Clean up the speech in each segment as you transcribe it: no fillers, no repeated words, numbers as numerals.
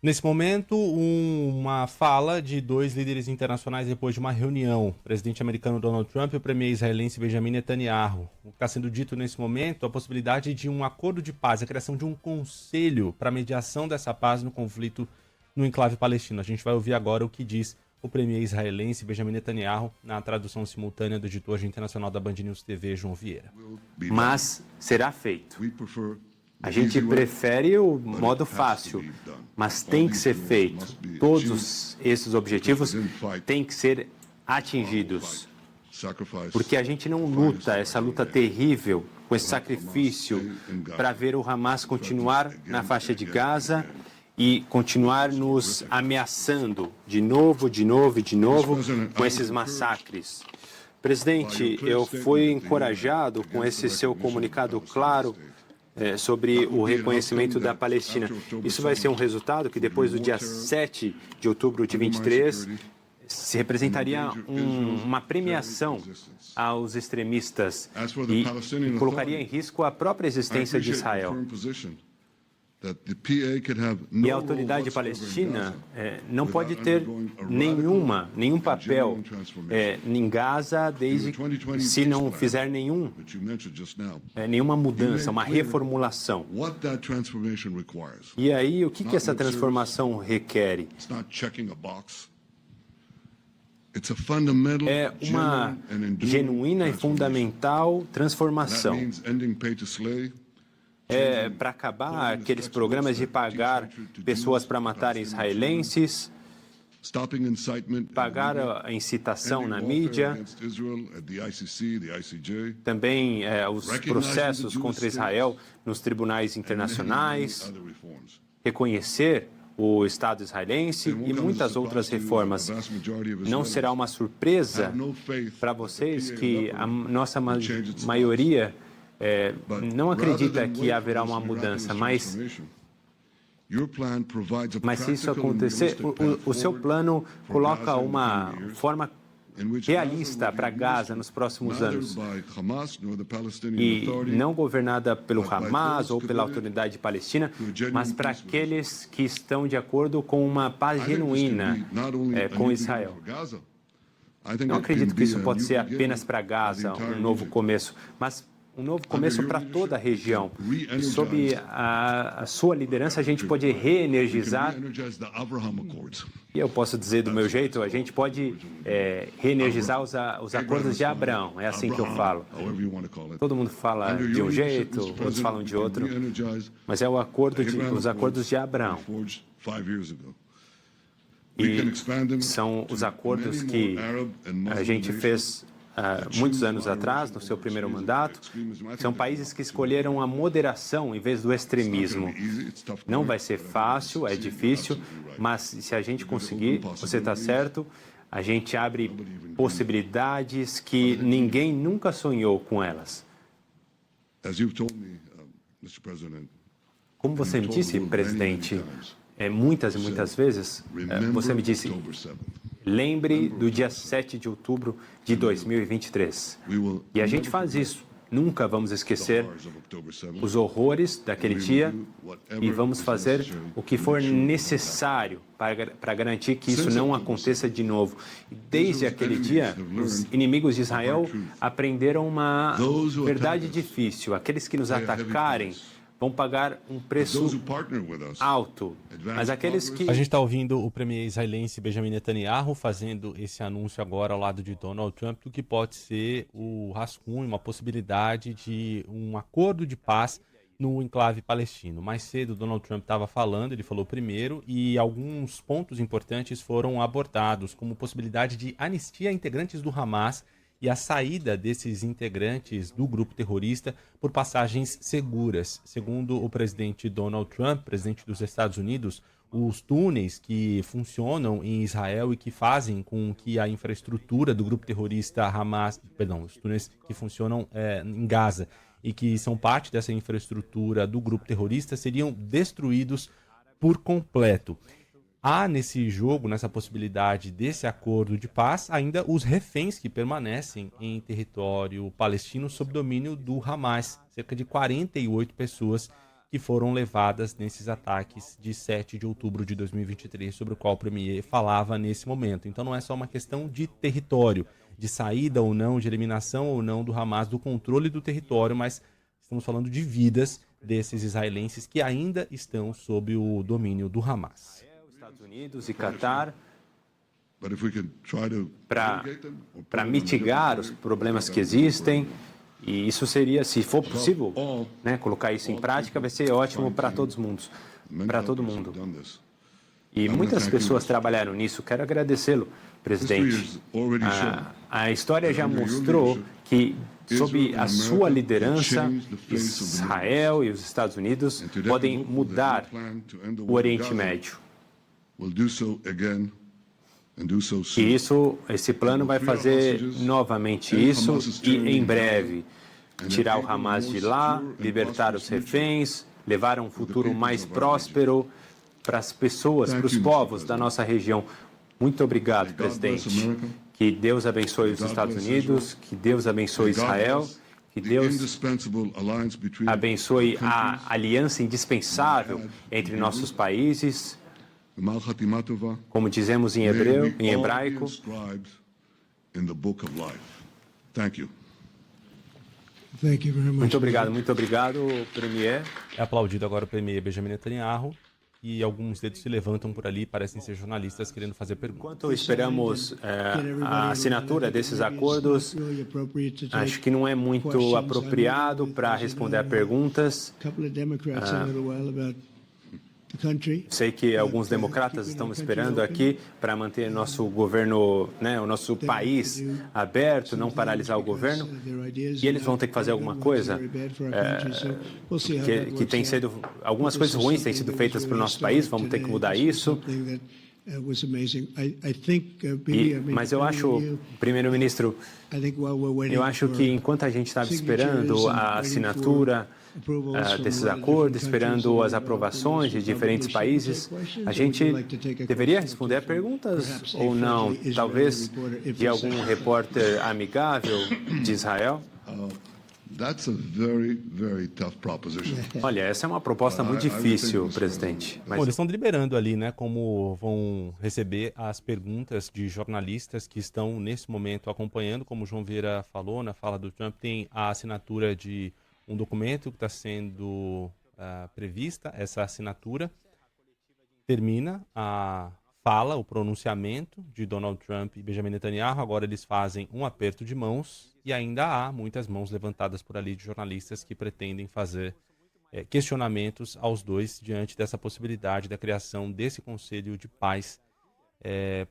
Nesse momento, uma fala de dois líderes internacionais depois de uma reunião. O presidente americano Donald Trump e o premier israelense Benjamin Netanyahu. O que está sendo dito nesse momento é a possibilidade de um acordo de paz, a criação de um conselho para a mediação dessa paz no conflito no enclave palestino. A gente vai ouvir agora o que diz o premier israelense Benjamin Netanyahu na tradução simultânea do editor internacional da Band News TV, João Vieira. Mas será feito. A gente prefere o modo fácil, mas tem que ser feito. Todos esses objetivos têm que ser atingidos. Porque a gente não luta essa luta terrível, com esse sacrifício, para ver o Hamas continuar na faixa de Gaza e continuar nos ameaçando de novo com esses massacres. Presidente, eu fui encorajado com esse seu comunicado claro sobre o reconhecimento da Palestina. Isso vai ser um resultado que depois do dia 7 de outubro de 23 se representaria uma premiação aos extremistas e colocaria em risco a própria existência de Israel. E a autoridade palestina não pode ter nenhum papel em Gaza se não fizer nenhuma mudança, uma reformulação. E aí, o que essa transformação requer? É uma genuína e fundamental transformação. Para acabar aqueles programas de pagar pessoas para matarem israelenses, pagar a incitação na mídia, também os processos contra Israel nos tribunais internacionais, reconhecer o Estado israelense e muitas outras reformas. Não será uma surpresa para vocês que a nossa maioria não acredita que haverá uma mudança, mas se isso acontecer, o seu plano coloca uma forma realista para Gaza nos próximos anos e não governada pelo Hamas ou pela autoridade palestina, mas para aqueles que estão de acordo com uma paz genuína com Israel. Não acredito que isso pode ser apenas para Gaza, um novo começo, mas um novo começo para toda a região. E sob a sua liderança, a gente pode reenergizar, e eu posso dizer do meu jeito, a gente pode reenergizar os acordos de Abraão, é assim que eu falo. Todo mundo fala de um jeito, outros falam de outro, mas é os acordos de Abraão. E são os acordos que a gente fez muitos anos atrás, no seu primeiro mandato. São países que escolheram a moderação em vez do extremismo. Não vai ser fácil, é difícil, mas se a gente conseguir, você está certo, a gente abre possibilidades que ninguém nunca sonhou com elas. Como você me disse, presidente, muitas e muitas vezes, você me disse: lembre do dia 7 de outubro de 2023. E a gente faz isso. Nunca vamos esquecer os horrores daquele dia e vamos fazer o que for necessário para garantir que isso não aconteça de novo. E desde aquele dia, os inimigos de Israel aprenderam uma verdade difícil. Aqueles que nos atacarem vão pagar um preço alto, mas aqueles que... A gente está ouvindo o premier israelense Benjamin Netanyahu fazendo esse anúncio agora ao lado de Donald Trump do que pode ser o rascunho, uma possibilidade de um acordo de paz no enclave palestino. Mais cedo, Donald Trump estava falando, ele falou primeiro, e alguns pontos importantes foram abordados, como possibilidade de anistia a integrantes do Hamas e a saída desses integrantes do grupo terrorista por passagens seguras. Segundo o presidente Donald Trump, presidente dos Estados Unidos, os túneis que funcionam em Israel e que fazem com que a infraestrutura do grupo terrorista Hamas, os túneis que funcionam em Gaza e que são parte dessa infraestrutura do grupo terrorista seriam destruídos por completo. Há nesse jogo, nessa possibilidade desse acordo de paz, ainda os reféns que permanecem em território palestino sob domínio do Hamas. Cerca de 48 pessoas que foram levadas nesses ataques de 7 de outubro de 2023, sobre o qual o premier falava nesse momento. Então não é só uma questão de território, de saída ou não, de eliminação ou não do Hamas, do controle do território, mas estamos falando de vidas desses israelenses que ainda estão sob o domínio do Hamas. Estados Unidos e Catar, para mitigar os problemas que existem, e isso seria, se for possível, né, colocar isso em prática, vai ser ótimo para todo mundo. E muitas pessoas trabalharam nisso. Quero agradecê-lo, presidente. A história já mostrou que, sob a sua liderança, Israel e os Estados Unidos podem mudar o Oriente Médio. E esse plano vai fazer novamente isso e, em breve, tirar o Hamas de lá, libertar os reféns, levar a um futuro mais próspero para as pessoas, para os povos da nossa região. Muito obrigado, presidente. Que Deus abençoe os Estados Unidos, que Deus abençoe Israel, que Deus abençoe a aliança indispensável entre nossos países. Como dizemos em hebraico. Muito obrigado, Premier. É aplaudido agora o Premier Benjamin Netanyahu e alguns dedos se levantam por ali, parecem ser jornalistas querendo fazer perguntas. Enquanto esperamos a assinatura desses acordos, acho que não é muito apropriado para responder a perguntas. Sei que alguns democratas estão esperando aqui para manter nosso governo, né, o nosso país aberto, não paralisar o governo, e eles vão ter que fazer alguma coisa que tem sido, algumas coisas ruins têm sido feitas para o nosso país, vamos ter que mudar isso. Mas eu acho, primeiro-ministro, eu acho que enquanto a gente estava esperando a assinatura desses acordos, esperando as aprovações de diferentes países, a gente deveria responder a perguntas ou não? Talvez de algum repórter amigável de Israel? Olha, essa é uma proposta muito difícil, presidente. Bom, eles estão deliberando ali, né, como vão receber as perguntas de jornalistas que estão nesse momento acompanhando. Como o João Vieira falou, na fala do Trump, tem a assinatura de um documento que está sendo prevista. Essa assinatura termina a fala, o pronunciamento de Donald Trump e Benjamin Netanyahu. Agora eles fazem um aperto de mãos e ainda há muitas mãos levantadas por ali de jornalistas que pretendem fazer questionamentos aos dois diante dessa possibilidade da criação desse Conselho de Paz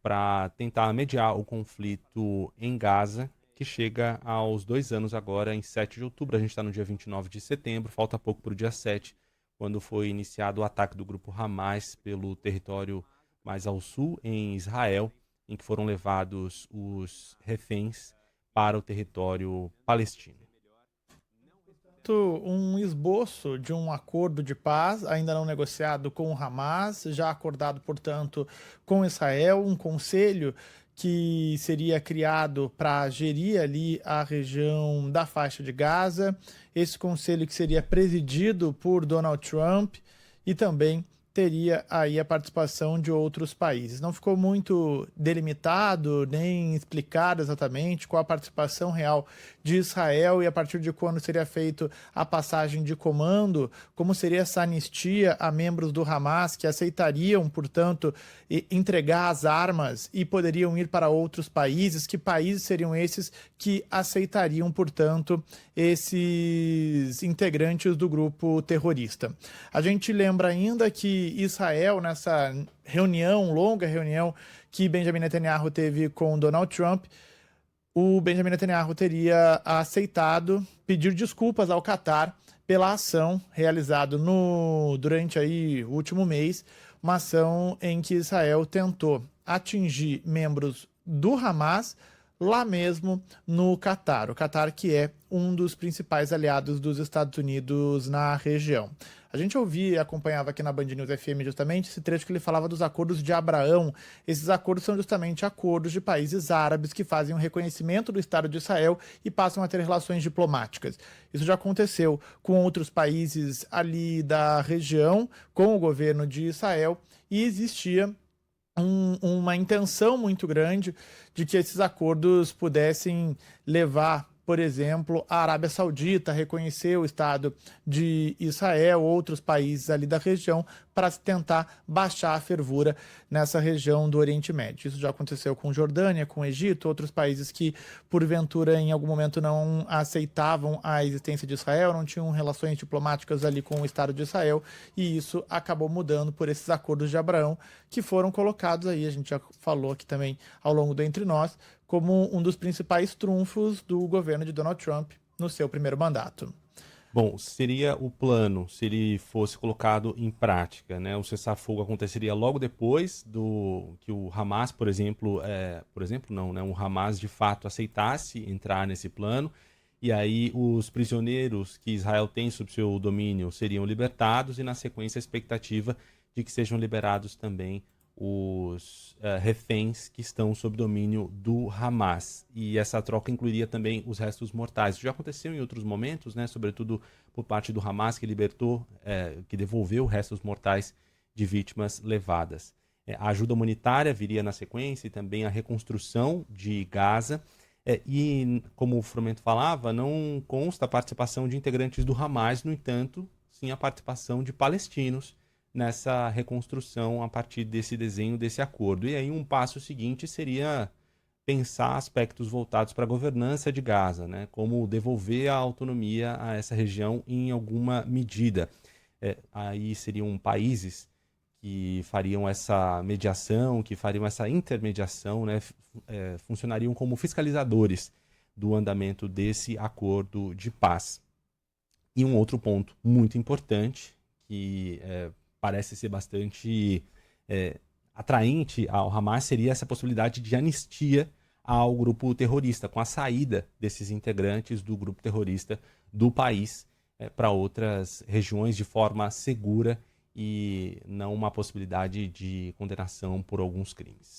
para tentar mediar o conflito em Gaza, que chega aos 2 anos agora, em 7 de outubro. A gente está no dia 29 de setembro, falta pouco para o dia 7, quando foi iniciado o ataque do grupo Hamas pelo território mais ao sul, em Israel, em que foram levados os reféns para o território palestino. Um esboço de um acordo de paz, ainda não negociado com o Hamas, já acordado, portanto, com Israel, um conselho que seria criado para gerir ali a região da faixa de Gaza, esse conselho que seria presidido por Donald Trump e também teria aí a participação de outros países. Não ficou muito delimitado, nem explicado exatamente qual a participação real de Israel e a partir de quando seria feito a passagem de comando, como seria essa anistia a membros do Hamas que aceitariam, portanto, entregar as armas e poderiam ir para outros países. Que países seriam esses que aceitariam, portanto, esses integrantes do grupo terrorista? A gente lembra ainda que Israel, nessa reunião, longa reunião que Benjamin Netanyahu teve com Donald Trump, o Benjamin Netanyahu teria aceitado pedir desculpas ao Catar pela ação realizada durante aí o último mês, uma ação em que Israel tentou atingir membros do Hamas lá mesmo no Catar. O Catar, que é um dos principais aliados dos Estados Unidos na região. A gente ouvia e acompanhava aqui na Band News FM justamente esse trecho que ele falava dos acordos de Abraão. Esses acordos são justamente acordos de países árabes que fazem um reconhecimento do Estado de Israel e passam a ter relações diplomáticas. Isso já aconteceu com outros países ali da região, com o governo de Israel, e existia uma intenção muito grande de que esses acordos pudessem levar, por exemplo, a Arábia Saudita a reconhecer o Estado de Israel, outros países ali da região, para tentar baixar a fervura nessa região do Oriente Médio. Isso já aconteceu com Jordânia, com Egito, outros países que, porventura, em algum momento não aceitavam a existência de Israel, não tinham relações diplomáticas ali com o Estado de Israel, e isso acabou mudando por esses acordos de Abraão, que foram colocados aí, a gente já falou aqui também ao longo do Entre Nós, como um dos principais trunfos do governo de Donald Trump no seu primeiro mandato. Bom, seria o plano, se ele fosse colocado em prática, né? O cessar-fogo aconteceria logo depois do que o Hamas, por exemplo, o Hamas de fato aceitasse entrar nesse plano, e aí os prisioneiros que Israel tem sob seu domínio seriam libertados, e na sequência a expectativa de que sejam liberados também os reféns que estão sob domínio do Hamas. E essa troca incluiria também os restos mortais. Isso já aconteceu em outros momentos, né? Sobretudo por parte do Hamas, que libertou, que devolveu restos mortais de vítimas levadas. A ajuda humanitária viria na sequência e também a reconstrução de Gaza. E, como o Frumento falava, não consta a participação de integrantes do Hamas, no entanto, sim a participação de palestinos nessa reconstrução a partir desse desenho, desse acordo. E aí um passo seguinte seria pensar aspectos voltados para a governança de Gaza, né? Como devolver a autonomia a essa região em alguma medida. Aí seriam países que fariam essa mediação, que fariam essa intermediação, né? Funcionariam como fiscalizadores do andamento desse acordo de paz. E um outro ponto muito importante, que parece ser bastante atraente ao Hamas, seria essa possibilidade de anistia ao grupo terrorista, com a saída desses integrantes do grupo terrorista do país para outras regiões de forma segura, e não uma possibilidade de condenação por alguns crimes.